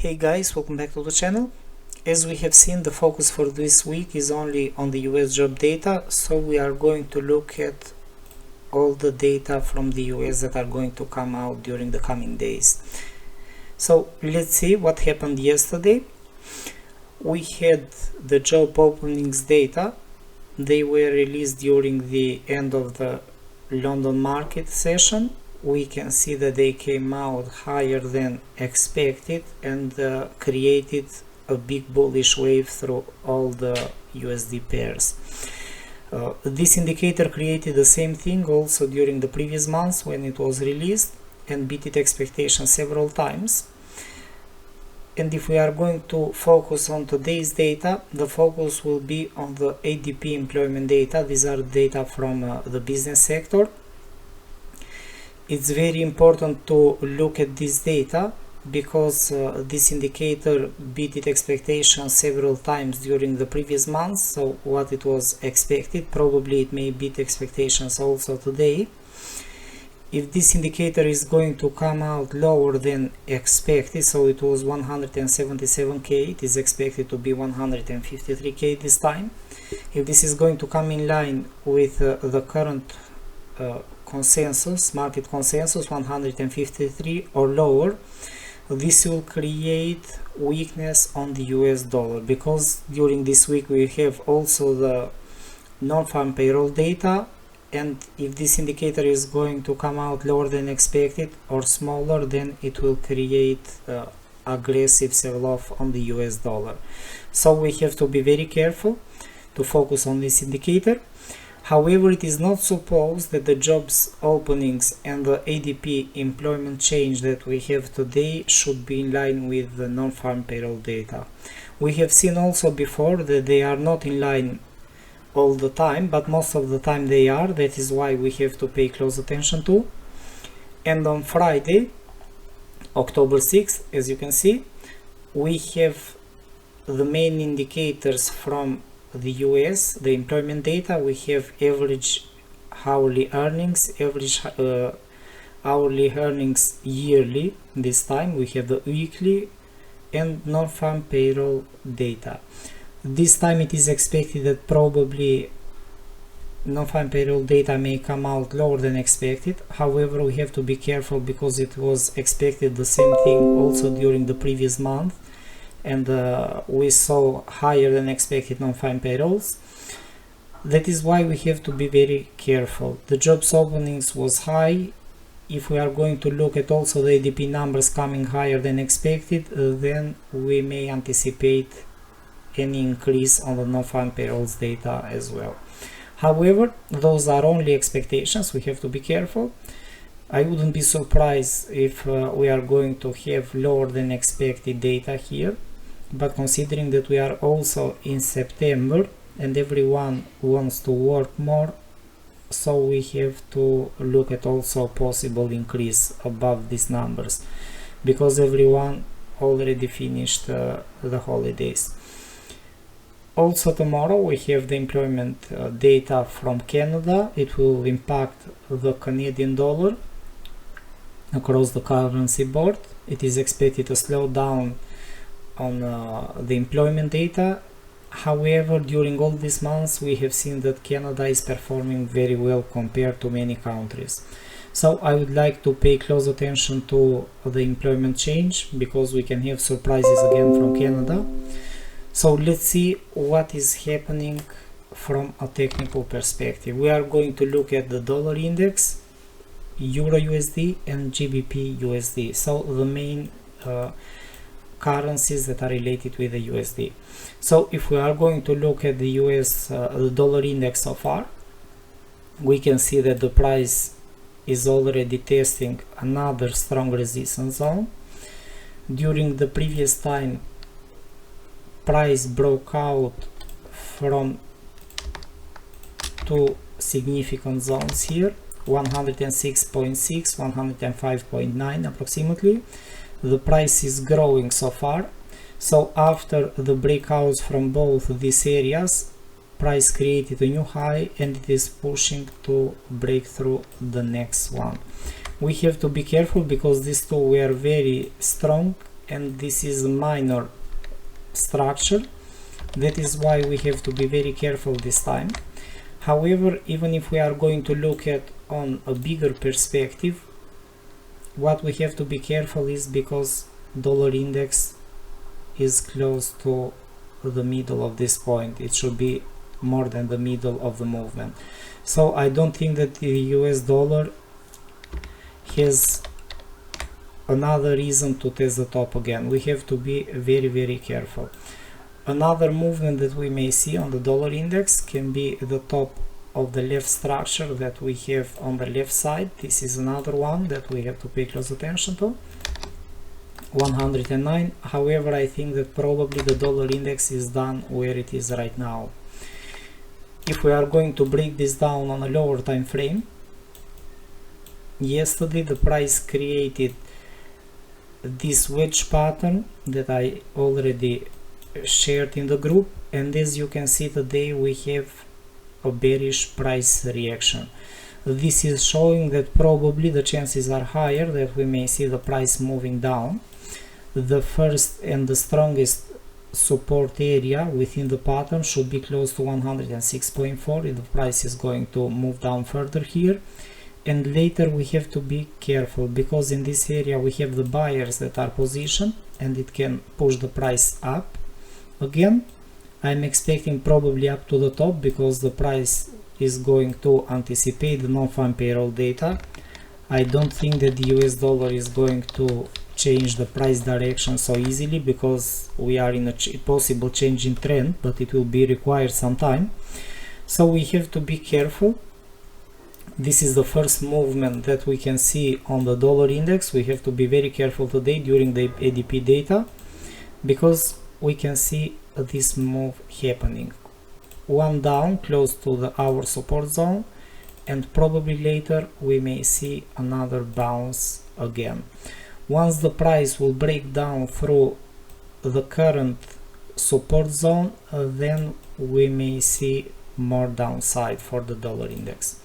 Hey guys, welcome back to the channel. As we have seen, the focus for this week is only on the US job data, so we are going to look at all the data from the US that are going to come out during the coming days. So let's see what happened yesterday. We had the job openings data. They were released during the end of the London market session. We can see that they came out higher than expected and created a big bullish wave through all the USD pairs. This indicator created the same thing also during the previous months when it was released and beat its expectations several times. And if we are going to focus on today's data, the focus will be on the ADP employment data. These are data from the business sector. It's very important to look at this data because this indicator beat its expectations several times during the previous months. So what it was expected, probably it may beat expectations also today. If this indicator is going to come out lower than expected, so it was 177k, it is expected to be 153k this time. If this is going to come in line with the current consensus, market consensus, 153 or lower, this will create weakness on the US dollar, because during this week we have also the non-farm payroll data, and if this indicator is going to come out lower than expected or smaller, then it will create aggressive sell-off on the US dollar. So we have to be very careful to focus on this indicator. However, it is not supposed that the jobs openings and the ADP employment change that we have today should be in line with the non-farm payroll data. We have seen also before that they are not in line all the time, but most of the time they are. That is why we have to pay close attention to. And on Friday, October 6th, as you can see, we have the main indicators from the US, the employment data. We have average hourly earnings, average hourly earnings yearly. This time we have the weekly and non-farm payroll data. This time it is expected that probably non-farm payroll data may come out lower than expected. However, we have to be careful because it was expected the same thing also during the previous month, and we saw higher than expected non-farm payrolls. That is why we have to be very careful. The jobs openings was high. If we are going to look at also the ADP numbers coming higher than expected, then we may anticipate any increase on the non-farm payrolls data as well. However, those are only expectations. We have to be careful. I wouldn't be surprised if we are going to have lower than expected data here, but considering that we are also in September and everyone wants to work more, so we have to look at also possible increase above these numbers because everyone already finished the holidays. Also tomorrow we have the employment data from Canada. It will impact the Canadian dollar across the currency board. It is expected to slow down on the employment data. However, during all these months we have seen that Canada is performing very well compared to many countries. So I would like to pay close attention to the employment change because we can have surprises again from Canada. So let's see what is happening from a technical perspective. We are going to look at the dollar index, EURUSD and GPBUSD, so the main currencies that are related with the USD. So if we are going to look at the US the dollar index so far, we can see that the price is already testing another strong resistance zone. During the previous time, price broke out from two significant zones here, 106.6, 105.9 approximately. The price is growing so far. So after the breakouts from both these areas, price created a new high and it is pushing to break through the next one. We have to be careful because these two were very strong and this is a minor structure. That is why we have to be very careful this time. However, even if we are going to look at on a bigger perspective, what we have to be careful is because dollar index is close to the middle of this point. It should be more than the middle of the movement. So I don't think that the US dollar has another reason to test the top again. We have to be very careful. Another movement that we may see on the dollar index can be the top of the left structure that we have on the left side. This is another one that we have to pay close attention to, 109. However, I think that probably the dollar index is done where it is right now. If we are going to break this down on a lower time frame, yesterday the price created this wedge pattern that I already shared in the group, and as you can see today we have a bearish price reaction. This is showing that probably the chances are higher that we may see the price moving down. The first and the strongest support area within the pattern should be close to 106.4 if the price is going to move down further here. And later we have to be careful because in this area we have the buyers that are positioned and it can push the price up again. I'm expecting probably up to the top because the price is going to anticipate the non-farm payroll data. I don't think that the US dollar is going to change the price direction so easily because we are in a possible change in trend, but it will be required some time. So we have to be careful. This is the first movement that we can see on the dollar index. We have to be very careful today during the ADP data because we can see this move happening. One down close to our support zone, and probably later we may see another bounce again. Once the price will break down through the current support zone, then we may see more downside for the dollar index.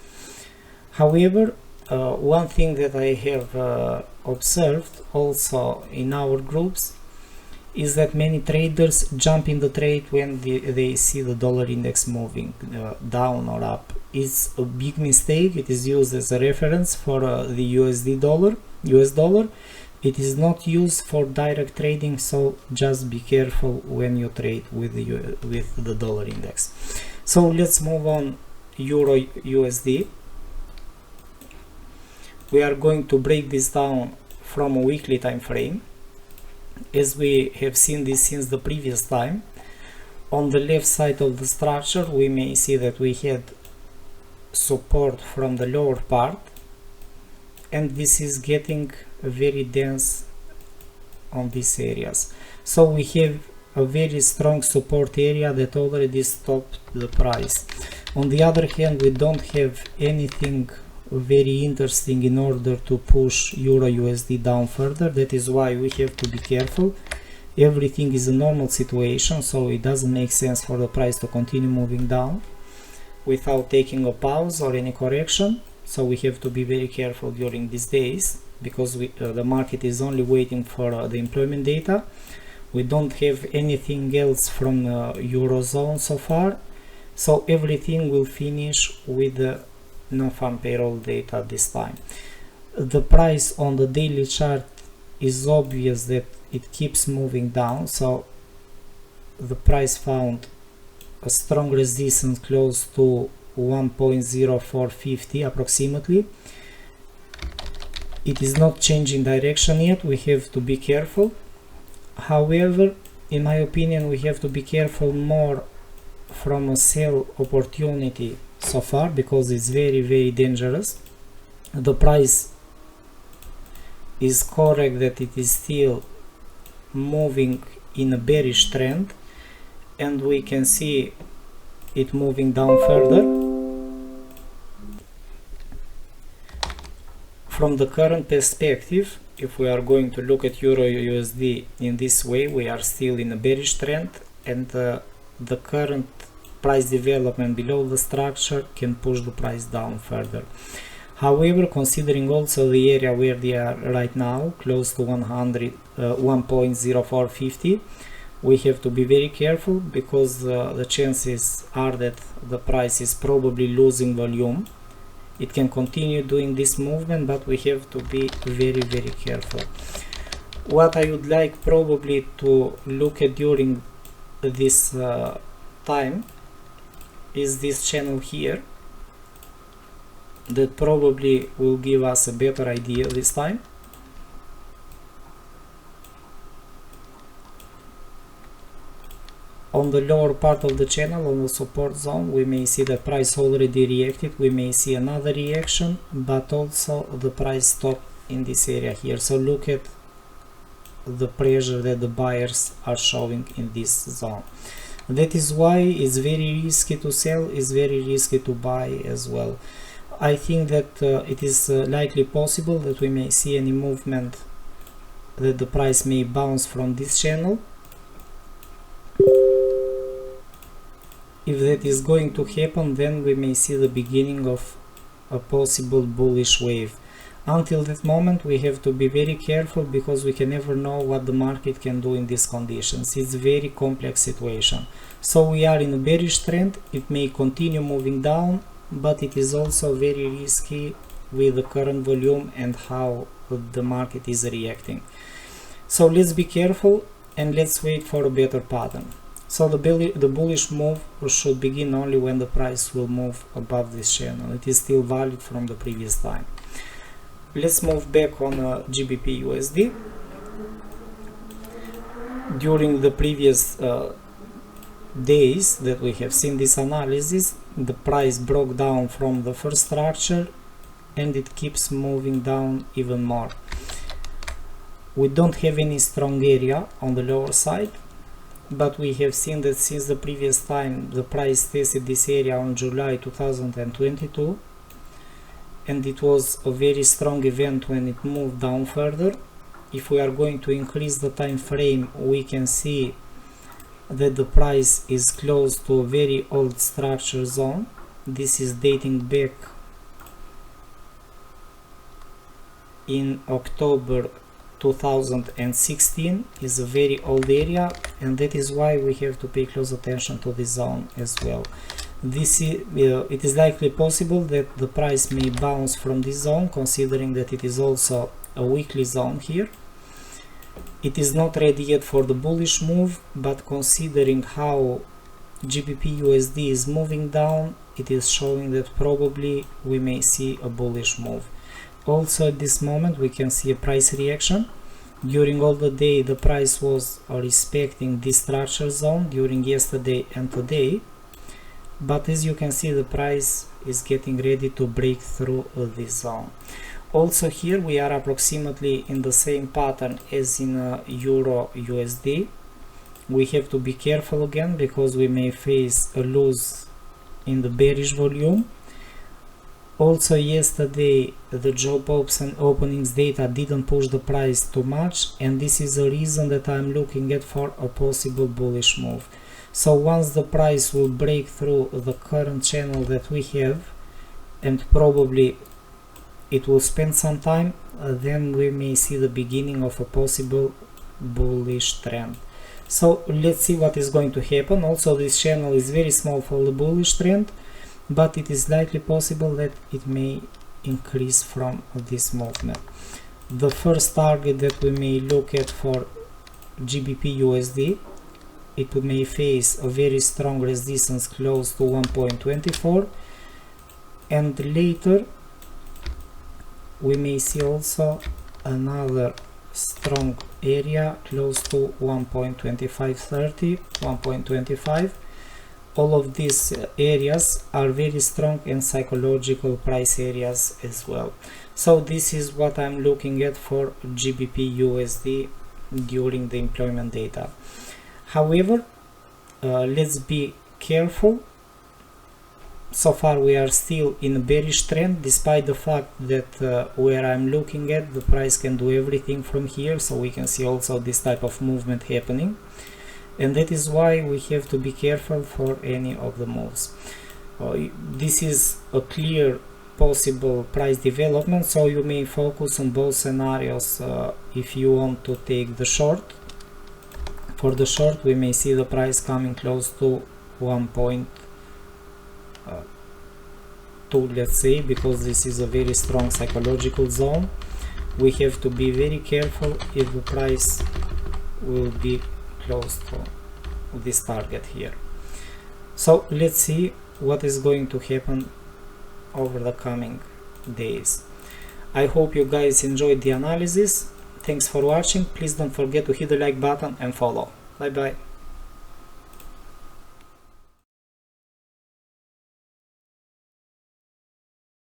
However, one thing that I have observed also in our groups is that many traders jump in the trade when they see the dollar index moving down or up. It's a big mistake. It is used as a reference for the US dollar. It is not used for direct trading, so just be careful when you trade with the dollar index. So let's move on. Euro USD. We are going to break this down from a weekly time frame. As we have seen this since the previous time, on the left side of the structure we may see that we had support from the lower part, and this is getting very dense on these areas. So we have a very strong support area that already stopped the price. On the other hand, we don't have anything very interesting in order to push Euro USD down further. That is why we have to be careful. Everything is a normal situation, so it doesn't make sense for the price to continue moving down without taking a pause or any correction. So we have to be very careful during these days because the market is only waiting for the employment data. We don't have anything else from the Eurozone so far, so everything will finish with the non-farm payroll data this time. The price on the daily chart is obvious that it keeps moving down, so the price found a strong resistance close to 1.0450 approximately. It is not changing direction yet. We have to be careful. However, in my opinion, we have to be careful more from a sell opportunity so far because it's very dangerous. The price is correct that it is still moving in a bearish trend, and we can see it moving down further. From the current perspective, if we are going to look at Euro USD in this way, we are still in a bearish trend, and the current price development below the structure can push the price down further. However, considering also the area where they are right now, close to 1.0450, we have to be very careful, because the chances are that the price is probably losing volume. It can continue doing this movement, but we have to be very, very careful. What I would like probably to look at during this time is this channel here, that probably will give us a better idea this time. On the lower part of the channel, on the support zone, we may see the price already reacted. We may see another reaction, but also the price stopped in this area here. So look at the pressure that the buyers are showing in this zone. That is why it's very risky to sell, it's very risky to buy as well. I think that it is likely possible that we may see any movement, that the price may bounce from this channel. If that is going to happen, then we may see the beginning of a possible bullish wave. Until that moment, we have to be very careful, because we can never know what the market can do in these conditions. It's a very complex situation. So we are in a bearish trend. It may continue moving down, but it is also very risky with the current volume and how the market is reacting. So let's be careful and let's wait for a better pattern. So the bullish move should begin only when the price will move above this channel. It is still valid from the previous time. Let's move back on GBPUSD. During the previous days that we have seen this analysis, the price broke down from the first structure and it keeps moving down even more. We don't have any strong area on the lower side, but we have seen that since the previous time the price tested this area on July 2022, and it was a very strong event when it moved down further. If we are going to increase the time frame, we can see that the price is close to a very old structure zone. This is dating back in October 2016, is a very old area, and that is why we have to pay close attention to this zone as well. This is, it is likely possible that the price may bounce from this zone, considering that it is also a weekly zone here. It is not ready yet for the bullish move, but considering how GBPUSD is moving down, it is showing that probably we may see a bullish move. Also at this moment we can see a price reaction. During all the day the price was respecting this structure zone during yesterday and today, but as you can see the price is getting ready to break through this zone. Also here we are approximately in the same pattern as in EURUSD. We have to be careful again, because we may face a loss in the bearish volume. Also yesterday the job openings data didn't push the price too much, and this is a reason that I'm looking at for a possible bullish move. So once the price will break through the current channel that we have, and probably it will spend some time, then we may see the beginning of a possible bullish trend. So let's see what is going to happen. Also this channel is very small for the bullish trend, but it is likely possible that it may increase from this movement. The first target that we may look at for GBPUSD, it may face a very strong resistance close to 1.24, and later we may see also another strong area close to 1.2530, 1.25. All of these areas are very strong and psychological price areas as well. So this is what I'm looking at for GBPUSD during the employment data. However, let's be careful. So far we are still in a bearish trend, despite the fact that where I'm looking at, the price can do everything from here, so we can see also this type of movement happening, and that is why we have to be careful for any of the moves. This is a clear possible price development, so you may focus on both scenarios if you want to take the short. For the short, we may see the price coming close to 1.2, let's say, because this is a very strong psychological zone. We have to be very careful if the price will be close to this target here. So let's see what is going to happen over the coming days. I hope you guys enjoyed the analysis. Thanks for watching. Please don't forget to hit the like button and follow. Bye bye.